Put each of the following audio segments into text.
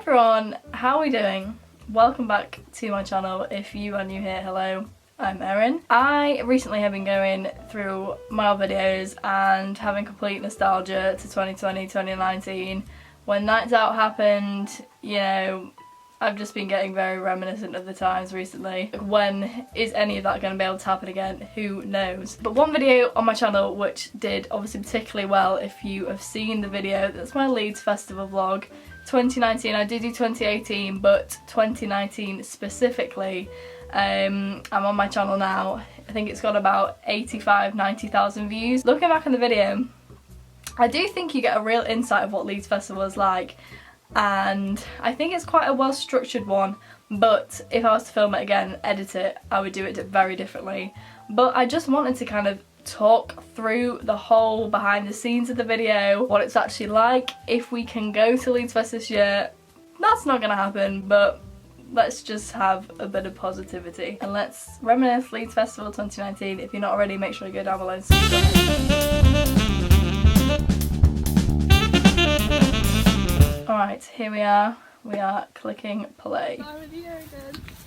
everyone, how are we doing? Welcome back to my channel. If you are new here, hello, I'm Erin. I recently have been going through my old videos and having complete nostalgia to 2020, 2019. When Nights Out happened, you know, I've just been getting very reminiscent of the times recently. When is any of that going to be able to happen again? Who knows? But one video on my channel which did obviously particularly well, if you have seen the video, that's my Leeds Festival vlog. 2019, I did do 2018, but 2019 specifically, I'm on my channel now. I think it's got about 90,000 views. Looking back on the video, I do think you get a real insight of what Leeds Festival is like, and I think it's quite a well structured one, but if I was to film it again, edit it, I would do it very differently. But I just wanted to kind of talk through the whole behind the scenes of the video, what it's actually like, if we can go to Leeds Fest this year. That's not gonna happen, but let's just have a bit of positivity and let's reminisce Leeds Festival 2019. If you're not already, make sure you go down below and subscribe. Alright, here we are clicking play.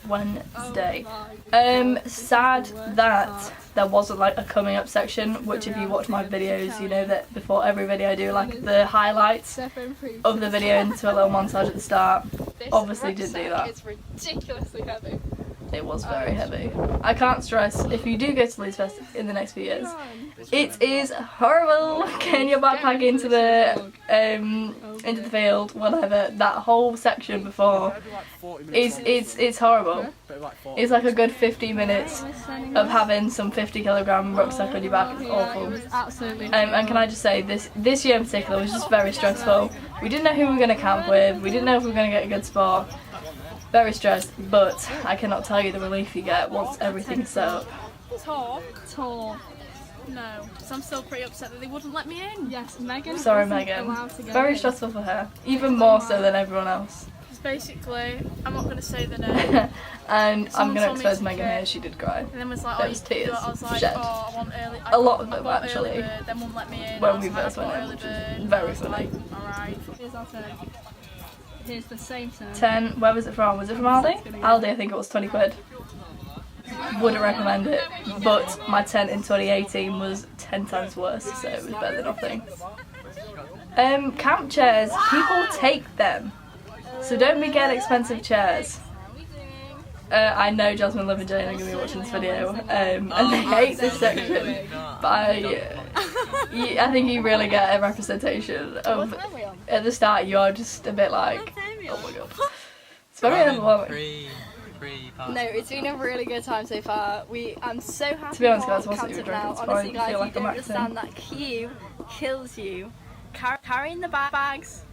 Wednesday. Sad that there wasn't like a coming up section, which if you watch my videos you know that before every video I do like the highlights of the video into a little montage at the start. Obviously didn't do that. It's ridiculously heavy. It was very heavy. I can't stress, if you do go to Leeds Fest in the next few years, it is horrible getting your backpack into the field, whatever. That whole section before it's horrible. It's like a good 15 minutes of having some 50-kilogram rucksack on your back. It's awful. And can I just say, this year in particular was just very stressful. We didn't know who we were going to camp with, we didn't know if we were going to get a good spot. Very stressed, but I cannot tell you the relief you get once everything's set up. Tour. No, so I'm still pretty upset that they wouldn't let me in. Yes, Megan. Sorry, Megan. Very stressful for her, even more so than everyone else. Because basically, I'm not going to say the name. And I'm going to expose Megan here. She did cry. And then was like, there was tears shed. Oh, I want early. A lot of them actually. Then wouldn't let me in. When we first went in, which was very funny. Alright. Here's our turn. Here's the same turn. 10. Where was it from? Was it from Aldi? Aldi, I think it was 20 quid. Wouldn't recommend it, but my tent in 2018 was 10 times worse, so it was better than nothing. Camp chairs, people take them, so don't be getting expensive chairs. I know Jasmine, Love and Jane are going to be watching this video, and they hate this section, but I think you really get a representation of, at the start you are just a bit like, oh my god. It's very overwhelming. No, it's been a really good time so far. I'm so happy. To be honest, guys, wasn't even drinking. It's honestly, fine. guys, I feel like you don't I'm understand that queue kills you. Carrying the bags.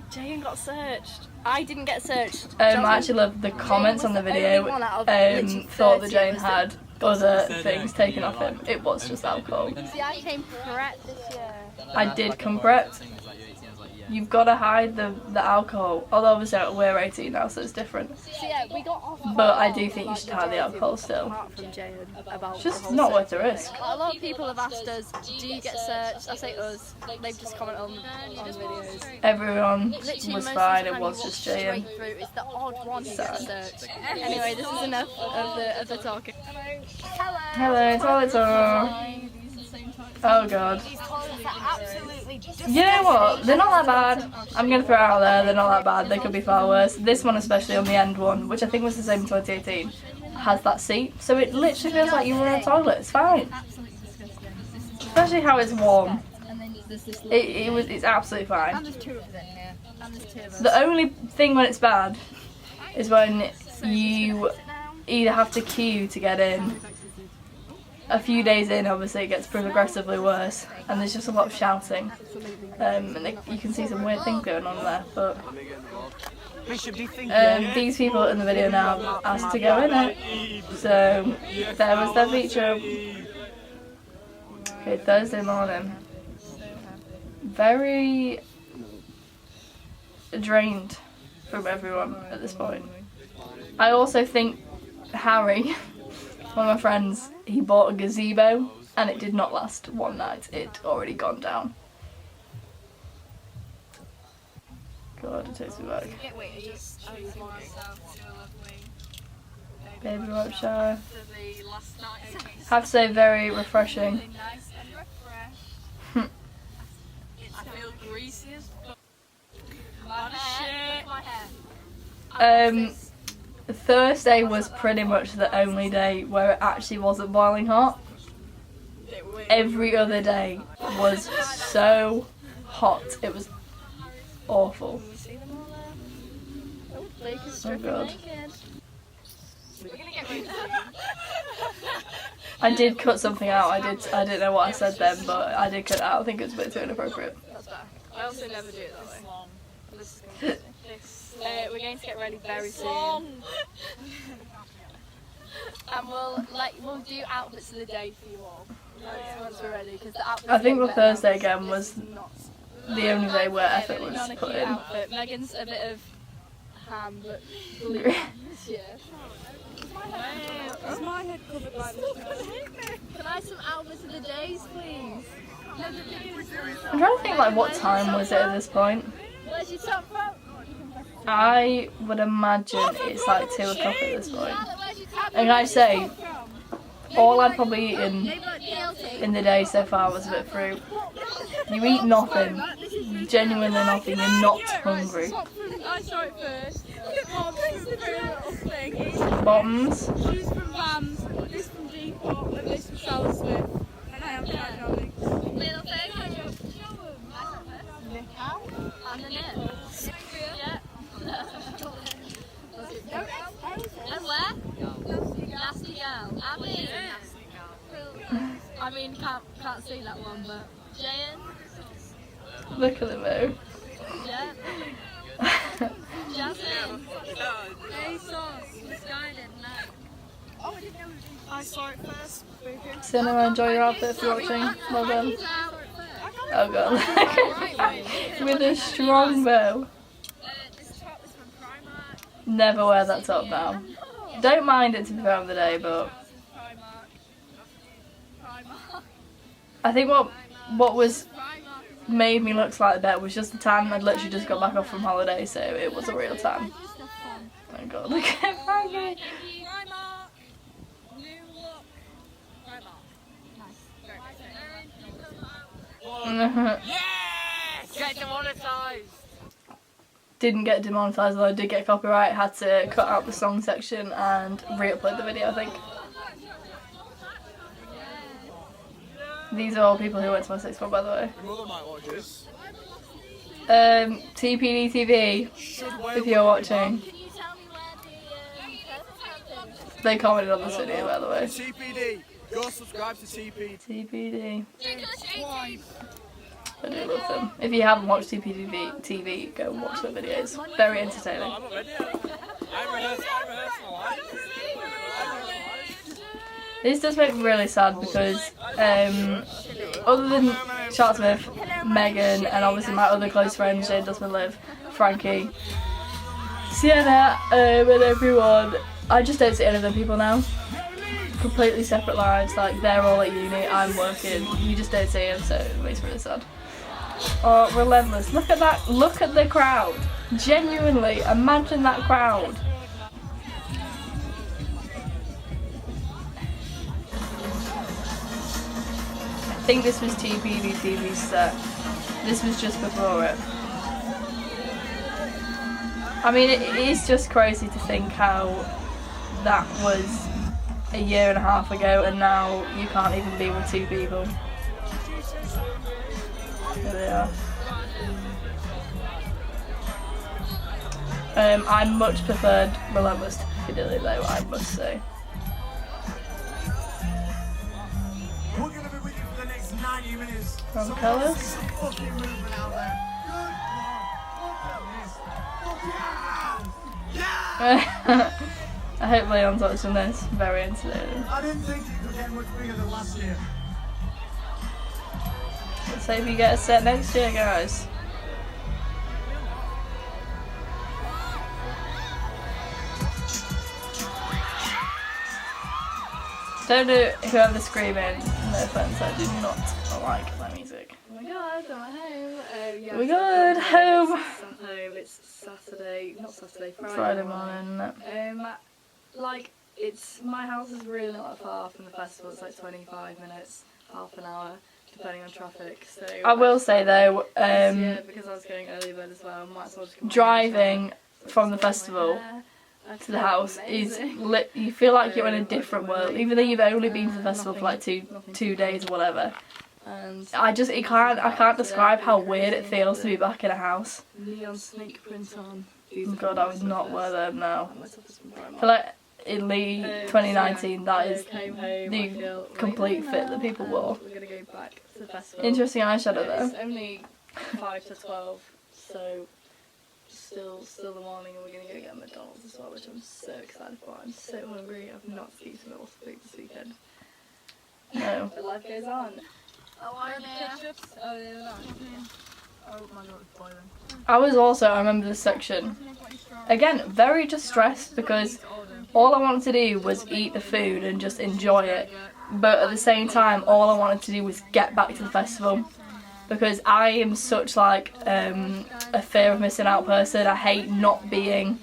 Jane got searched. I didn't get searched. I actually love the comments on the video. Thought that Jane had other things taken off him. It was just alcohol. See, I came prepped this year. I did come prepped. You've got to hide the alcohol. Although obviously we're 18 now, so it's different. So yeah, we got off. But I do think you should hide the alcohol still. It's just not worth the risk. A lot of people have asked us, do you get searched? I say us. They've just commented on videos. Everyone was fine. It was just Jane. It's the odd one who gets searched. Anyway, this is enough of the talking. Hello, toilet talk. Oh god. You know what? They're not that bad. I'm gonna throw it out there, they're not that bad. They could be far worse. This one especially, on the end one, which I think was the same in 2018, has that seat. So it literally feels like you were in a toilet. It's fine. Especially how it's warm. It's absolutely fine. The only thing when it's bad is when you either have to queue to get in. A few days in, obviously, it gets progressively worse, and there's just a lot of shouting, and you can see some weird things going on there. But these people in the video now asked to go in it, so there was their feature. Okay, Thursday morning. Very drained from everyone at this point. I also think Harry, one of my friends, he bought a gazebo and it did not last one night. It'd already gone down. God, it takes me back. Wait, are you myself to a lovely Baby wipe shower. for the last night? Have to say, very refreshing. Really nice and refreshed. I feel greasy as fuck. My hair. Thursday was pretty much the only day where it actually wasn't boiling hot. Every other day was so hot. It was awful. Oh God. I did cut something out. I didn't know what I said then, but I did cut it out. I think it was a bit too inappropriate. I also never do it that way. We're going to get ready very soon. And we'll do outfits of the day for you all. Once we're ready, because the outfits I think the Thursday now, again was the only day where effort was not a put cute in. outfit. Megan's a bit of ham, but blue this year. Is my head covered by this? Can I have some outfits of the days, please? I'm trying to think like what time was it at this point. Where's your top from? I would imagine it's like 2 o'clock at this point. And I say, all I'd probably eaten in the day so far was a bit of fruit. You eat nothing, genuinely nothing, you're not hungry. I saw it first. This is the little thing. Bottoms. Shoes from Vans, this from Depot, and this from Charles Smith. And I am trying darling. Little thing. Nick out. And the knit. Yeah. And where? Nasty Girl. I mean, can't see that one, but Jayan. Look at the move. Yeah. Jasmine. ASOS. Misguided. No. Oh, I didn't know. I saw it first. Cinema, enjoy your outfit if you're watching. Well done. Oh God. With a strong bow. This top is from Primark. Never wear that top now. Don't mind it to be fair on the day, but Primark. I think what was made me look slightly better was just the tan. I'd literally just got back off from holiday, so it was a real tan. Oh God, look at Frankie. Primark. New look. Primark. Nice. Yes! Get demonetized. Didn't get demonetized, although I did get copyright. Had to cut out the song section and re-upload the video, I think. These are all people who went to my sixth form, by the way. Your mother might watch this. TPD TV, if you're watching. Can you tell me where the They commented on this video, by the way. TPD. Go subscribe to TPD. TPD. I do love them. If you haven't watched TPD TV, go watch their videos. Very entertaining. I'm not ready yet. I'm rehearsing This does make me really sad because other than Charlotte Smith, Megan, and obviously my other close friends, Jane, Dustman, Liv, Frankie, Sienna, and everyone, I just don't see any of them people now. Completely separate lives, like they're all at uni, I'm working, you just don't see them, so it makes me really sad. Oh, relentless. Look at that, look at the crowd. Genuinely, imagine that crowd. I think this was TPD TV's set. This was just before it. I mean, it is just crazy to think how that was a year and a half ago and now you can't even be with two people. Here they are. I much preferred Relentless to Piccadilly though, I must say. We're going to be with you for the next 90 minutes. From colours. Fucking movement out there. Good yeah! I hope Leon's watching this. Very entertaining. I didn't think you could get much bigger than last year. Let's hope you get a set next year, guys. Don't do whoever's screaming. No offense, I do not like that music. Oh my god, I'm at home. We're good home. home. It's Saturday, not Saturday, Friday morning. Like, my house is really not that far from the festival. It's like 25 minutes, half an hour, depending on traffic. So I will say though, yeah, because I was going early bird as well, I might as well just come driving from the festival to the house is you feel like you're in a different world, even though you've only been to the festival for like two days or whatever. And I can't describe how weird it feels to be back in a house. neon snake print on. Oh God, I would not wear them now. I feel like in Lee 2019 that is the complete fit that people wore. We're gonna go back to the festival. Interesting eyeshadow It's though. only 5 to 12, so still the morning, and we're gonna go get McDonald's as well, which I'm so excited for. I'm so hungry. I've not eaten a lot of food this weekend. No. But life goes on. Oh, yeah. Oh, yeah. Oh my God, it's boiling. I remember this section. Again, very distressed because all I wanted to do was eat the food and just enjoy it. But at the same time, all I wanted to do was get back to the festival. Because I am such like a fear of missing out person. I hate not being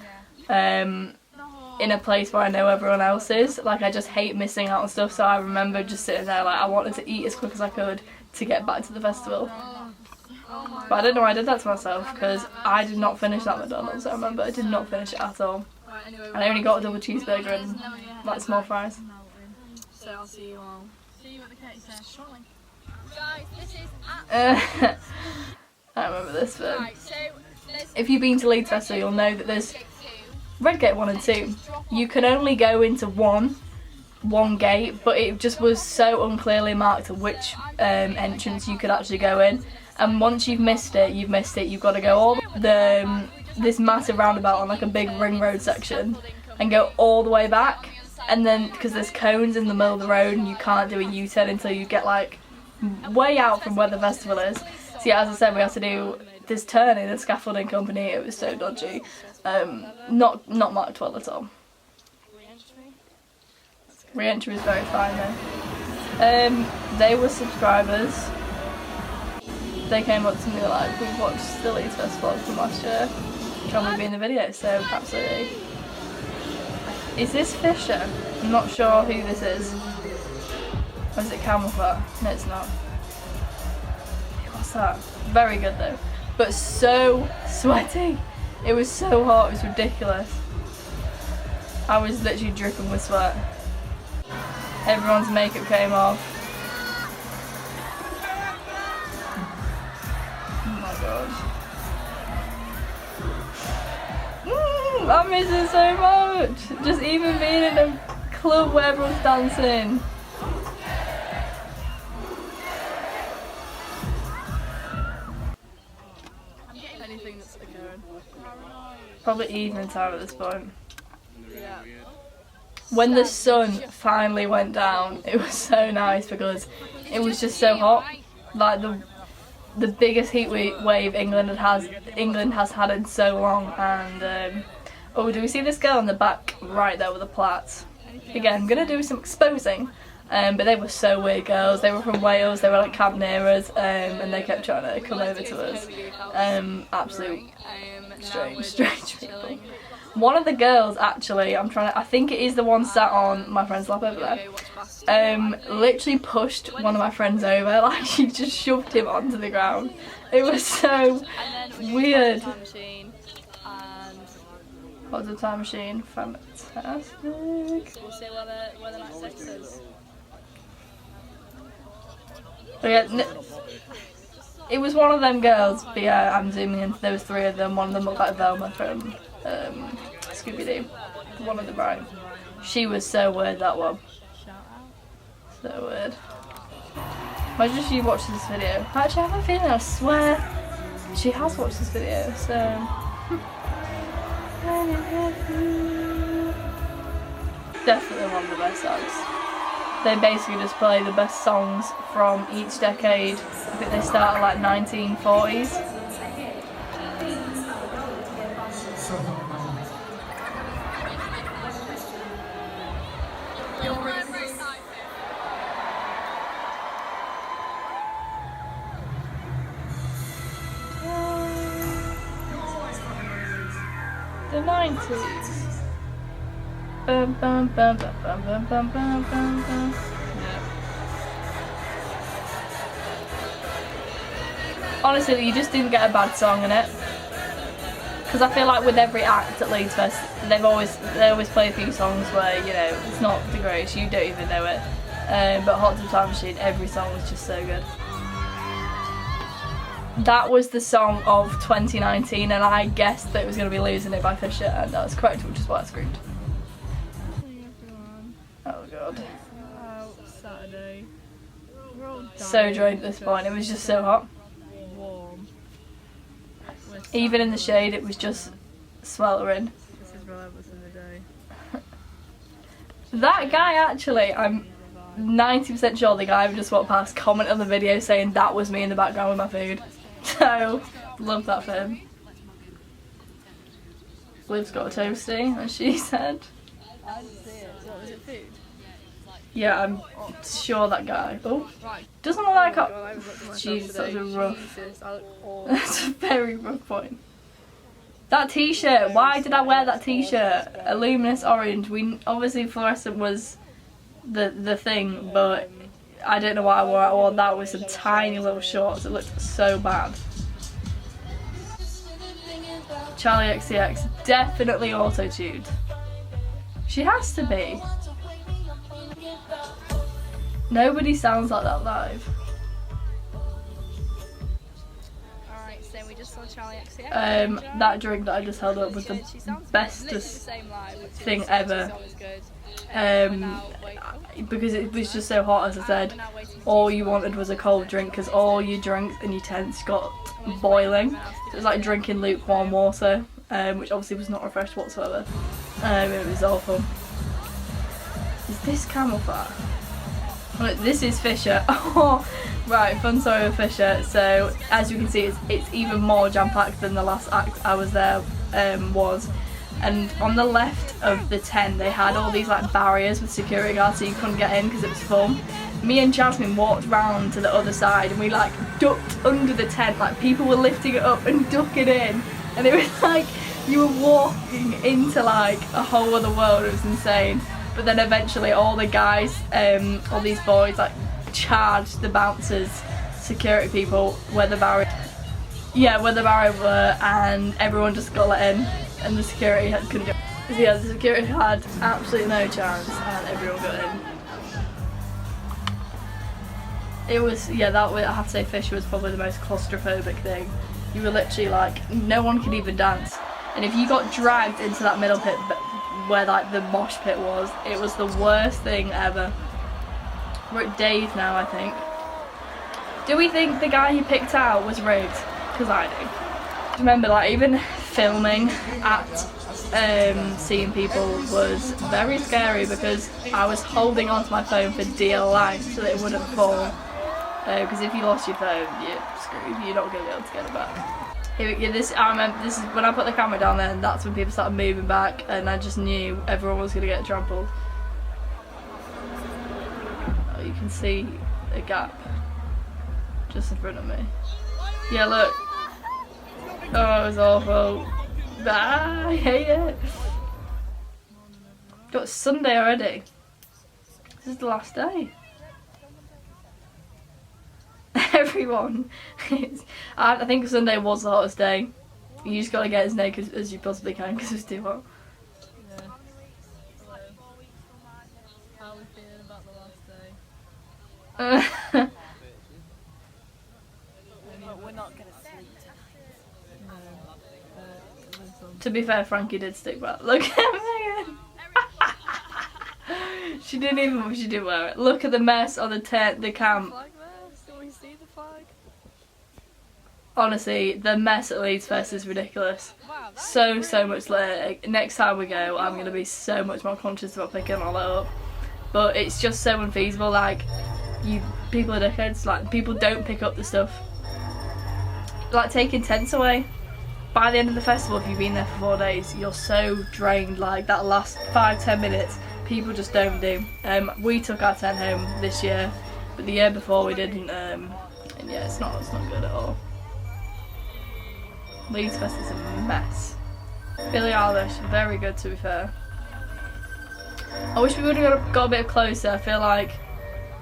in a place where I know everyone else is. Like, I just hate missing out on stuff. So I remember just sitting there like I wanted to eat as quick as I could to get back to the festival. But I don't know why I did that to myself, because I did not finish that McDonald's. I remember I did not finish it at all. And I only got a double cheeseburger and like small fries. So I'll see you all. See you at the cake shortly. Guys, this is I remember this bit. right, so there's If you've been to Leeds Festival, you'll know that there's Redgate 1 and 2. You can only go into one gate, but it just was so unclearly marked which entrance you could actually go in. And once you've missed it, you've missed it. You've got to go all this massive roundabout on like a big ring road section and go all the way back. And then, because there's cones in the middle of the road and you can't do a U-turn until you get like way out from where the festival is. So yeah, as I said, we had to do this turn in a scaffolding company. It was so dodgy. Not marked well at all. Re-entry was very fine though. They were subscribers. They came up to me like, we've watched the Leeds Festival from last year. Can we be in the video? So absolutely. Is this Fisher? I'm not sure who this is. Or is it Camouflage? No, it's not. What's that? Very good though. But so sweaty. It was so hot, it was ridiculous. I was literally dripping with sweat. Everyone's makeup came off. Oh my god. I miss it so much. Just even being in a club where everyone's dancing. Anything that's occurring. Probably evening time at this point. Yeah. When the sun finally went down, it was so nice because it was just so hot. Like the biggest heat wave England has had in so long. And oh, do we see this girl in the back right there with the plaits? Again, I'm gonna do some exposing. But they were so weird girls. They were from Wales. They were like camp near us, and they kept trying to come over to us. Absolute strange people. One of the girls, actually, I think it is the one sat on my friend's lap over there, literally pushed one of my friends over, like she just shoved him onto the ground. It was so weird. What was the time machine? Fantastic. We'll see where the night six is. But yeah, it was one of them girls, but yeah, I'm zooming in. There was 3 of them. One of them looked like Velma from Scooby-Doo. One of the bright. She was so weird, that one. So weird. Imagine if she watched this video. Actually, I have a feeling, I swear, she has watched this video, so... Definitely one of the best songs. They basically just play the best songs from each decade. I think they start at like 1940s. The 90s. Bum, bum, bum, bum, bum, bum, bum, bum, bum, bum. Yeah. Honestly, you just didn't get a bad song in it. Because I feel like with every act at Leeds Fest, they always play a few songs where, you know, it's not the greatest, you don't even know it. But Hot Tub Time Machine, every song was just so good. That was the song of 2019, and I guessed that it was going to be Losing It by Fisher, and that was correct, which is why I screamed. Oh god. Saturday. We're all So drained at this point, it was just so hot. warm. Even in the shade, it was just sweltering. This is relentless in the day. That guy actually, I'm 90% sure the guy who just walked past commented on the video saying that was me in the background with my food. So, love that for him. Liv's got a toasty, as she said. I didn't see it. What was it, food? Yeah, I'm sure that guy. Oh, Right. doesn't look like God, I haven't looked at myself Jesus, that's a today. rough. Jesus, I look awful. That's a very rough point. That t-shirt, why did I wear that t-shirt? A luminous orange. We obviously fluorescent was the thing, but I don't know why I wore it. I wore that with some tiny little shorts. It looked so bad. Charlie XCX, definitely auto-tuned. She has to be. Nobody sounds like that live. Alright, so we just saw Charlie XCX. That drink that I just held up was the bestest thing ever. Because it was just so hot, as I said. All you wanted was a cold drink because all your drinks and your tents got boiling. So it was like drinking lukewarm water, which obviously was not refreshed whatsoever. It was awful. Is this camel fat? Look, this is Fisher. Oh, right, fun story with Fisher. So as you can see, it's even more jam-packed than the last act I was there was. And on the left of the tent, they had all these like barriers with security guards, so you couldn't get in because it was full. Me and Jasmine walked round to the other side, and we like ducked under the tent. Like people were lifting it up and ducking in, and it was like you were walking into like a whole other world. It was insane. But then eventually, all the guys, all these boys, like charged the bouncers, security people, where the barrier, where the barrier were, and everyone just got let in. And the security couldn't do it. Yeah, the security had absolutely no chance, and everyone got in. It was, I have to say, Fisher was probably the most claustrophobic thing. You were literally like, no one could even dance. And if you got dragged into that middle pit where like the mosh pit was, it was the worst thing ever. We're at Dave now, I think. Do we think the guy he picked out was rigged? Because I do. Remember, like, even filming at seeing people was very scary because I was holding onto my phone for dear life so that it wouldn't fall. Because if you lost your phone, you're screwed. You're not going to be able to get it back. I remember this is when I put the camera down there, and that's when people started moving back, and I just knew everyone was going to get trampled. Oh, you can see a gap just in front of me. Yeah, look. Oh, it was awful. Ah, I hate it. Got Sunday already. This is the last day. Everyone. I think Sunday was the hottest day. You just gotta get as naked as you possibly can because it's too hot. Yeah. How are we feeling about the last day? We're not gonna sleep tonight. To be fair, Frankie did stick by. Look at Megan. She didn't wear it. Look at the mess on the tent, the camp. Flag there? Can we see the flag? Honestly, the mess at Leeds Fest is ridiculous. Wow, So much later. Next time we go, I'm gonna be so much more conscious about picking all that up. But it's just so unfeasible. Like, people are dickheads. Like, people don't pick up the stuff. Like taking tents away. By the end of the festival, if you've been there for 4 days, you're so drained. Like that last 5-10 minutes, people just don't do. We took our tent home this year, but the year before we didn't. And yeah, it's not good at all. Leeds Fest is a mess. Billie Eilish, very good to be fair. I wish we would have got a bit closer. I feel like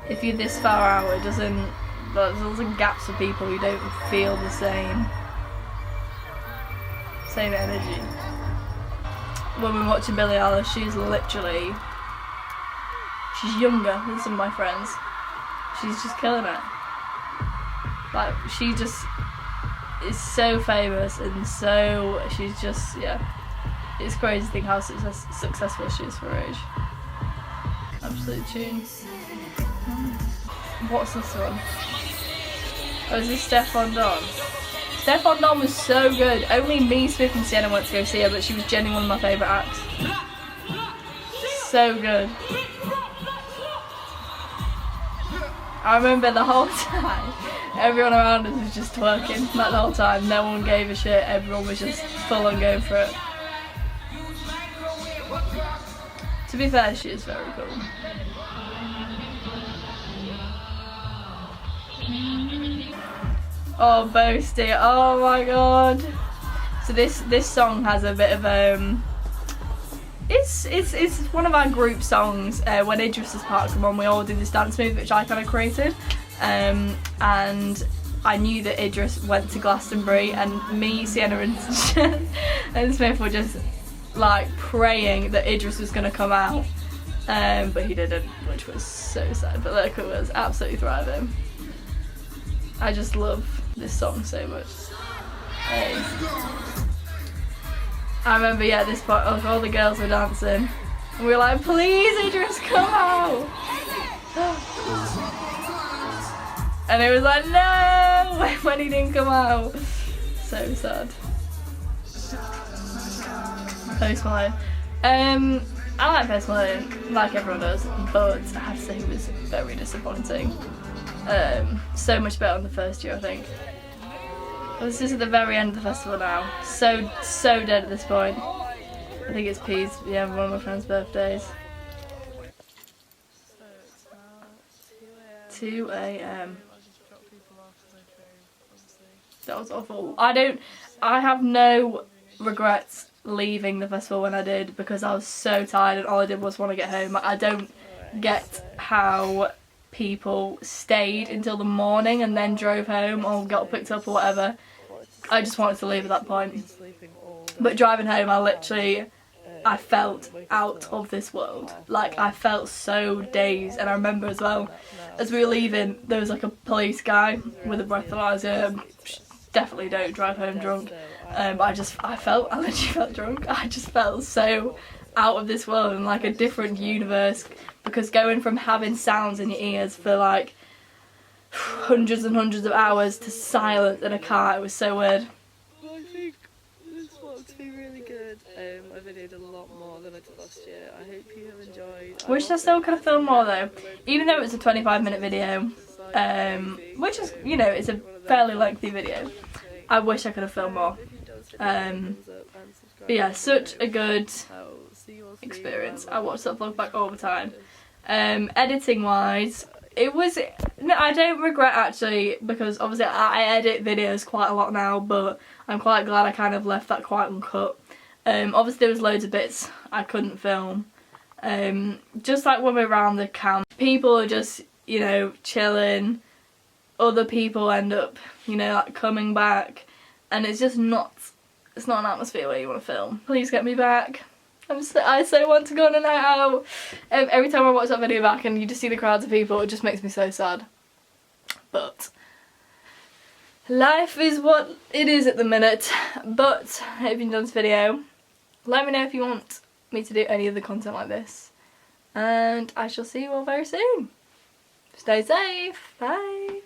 if you're this far out, it doesn't. There's lots of gaps for people who don't feel the same energy. When we're watching Billie Eilish, she's younger than some of my friends. She's just killing it. Like, she just is so famous and so, she's just, yeah. It's crazy to think how successful she is for her age. Absolute tune. What's this one? Oh, is this Stefflon Don? Stefflon Don was so good. Only me, Smith and Sienna went to go see her, but she was genuinely one of my favourite acts. So good. I remember the whole time, everyone around us was just twerking. Like the whole time, no one gave a shit. Everyone was just full on going for it. To be fair, she is very cool. Oh, Boasty, oh my god. So this song has a bit of it's one of our group songs. When Idris's part come on, we all did this dance move which I kind of created, and I knew that Idris went to Glastonbury, and me, Sienna and Smith were just like praying that Idris was going to come out, but he didn't, which was so sad. But look, it was absolutely thriving. I just love this song so much. Hey. I remember, yeah, this part, all the girls were dancing, and we were like, please Idris, come out! And it was like, no! When he didn't come out. So sad. Post Malone. I like Post Malone, like everyone does, but I have to say he was very disappointing. So much better on the first year, I think. Well, this is at the very end of the festival now. So dead at this point. I think it's P's, yeah, one of my friend's birthdays. So it's now 2 AM. That was awful. I have no regrets leaving the festival when I did, because I was so tired and all I did was want to get home. I don't get how people stayed until the morning and then drove home or got picked up or whatever. I just wanted to leave at that point. But driving home, I felt out of this world. Like, I felt so dazed. And I remember as well, as we were leaving, there was like a police guy with a breathalyzer. Definitely don't drive home drunk. I literally felt drunk. I just felt so out of this world and like a different universe, because going from having sounds in your ears for like hundreds and hundreds of hours to silence in a car, it was so weird. Well, I think this one's been really good. I videoed a lot more than I did last year. I hope you have enjoyed. Wish I still could have filmed more though, even though it's a 25-minute video, which is, you know, it's a fairly lengthy video. I wish I could have filmed more. But yeah, such a good experience. I watch that vlog back all the time. Editing wise, I don't regret actually, because obviously I edit videos quite a lot now, but I'm quite glad I kind of left that quite uncut. Obviously there was loads of bits I couldn't film. Just like when we're around the camp, people are just, you know, chilling. Other people end up, you know, like coming back, and it's just not, it's not an atmosphere where you want to film. Please get me back. I so want to go on a night out. Every time I watch that video back and you just see the crowds of people, it just makes me so sad. But life is what it is at the minute. But I hope you enjoyed this video. Let me know if you want me to do any other content like this. And I shall see you all very soon. Stay safe. Bye.